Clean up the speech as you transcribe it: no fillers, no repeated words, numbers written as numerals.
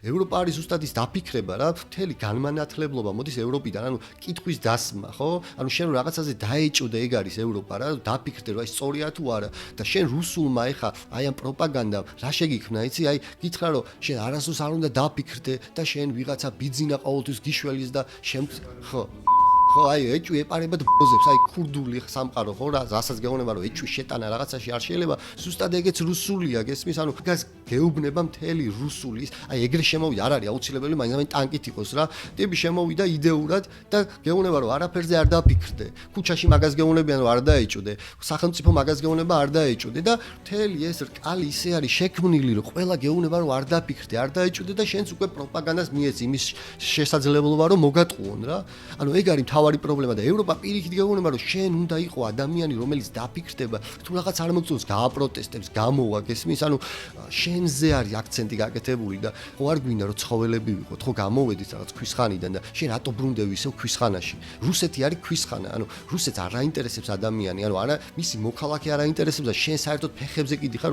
ევროპა არის ზუსტად ის დაფიქრება რა, მთელი განმანათლებლობა მოდის ევროპიდან, ანუ კითხვის დასმა, ხო? ანუ შენ რაღაცაზე დაეჭუდე, ეგ არის ევროპა რა, დაფიქრდე რა, ის სწორია თუ არა და შენ რუსულმა ეხა აი ამ პროპაგანდამ რა შეგიქმნა, იცი? აი გითხრა რომ შენ არასდროს არ უნდა დაფიქრდე და შენ ვიღაცა ბიძინა ყოველთვის გიშველის და ხო ხო აი ეჭვი ეპარებად ბოზებს აი ქურდული სამყარო ხო რა რასაც გეუბნება რომ ეჭვი შეტანა რაღაცაში არ შეიძლება ზუსტად ეგეც რუსულია გესმის ანუ გას გეუბნება მთელი რუსულის აი ეგრე შემოვიდა არ არის აუცილებელი მაინც ტანკით იყოს რა ტიპი შემოვიდა იდეურად და გეუბნება რომ არაფერზე არ დაფიქრდე ქუჩაში მაგას გეუბნებიან რომ არ დაეჭუდე სახელმწიფო მაგას გეუბნება არ დაეჭუდე და მთელი ეს რკალი ისე არის შექმნილი რომ ყველა გეუბნება რომ არ დაფიქრდე არ დაეჭუდე და შენც უკვე პროპაგანდას მიეცი იმის შესაძლებლობა რომ მოგატყუონ რა ანუ ეგ არის თავარი პრობლემა და ევროპა პირიქით გეუბნება რომ შენ უნდა იყო ადამიანი რომელიც დაფიქრდება თუ რაღაც არ მოგწონს გააპროტესტებს გამოვა გესმის ანუ შენზე არის აქცენტი გაკეთებული და ხო არ გვინდა რომ ცხოველები ვიყოთ ხო გამოვედით რაღაც ქვისხანიდან და შენ რატო ბრუნდები ისევ ქვისხანაში რუსეთი არის ქვისხანა ანუ რუსეთს არ აინტერესებს ადამიანი ანუ არა მისი მოქალაქე არ აინტერესებს და შენ საერთოდ ფეხებზე კიდიხარ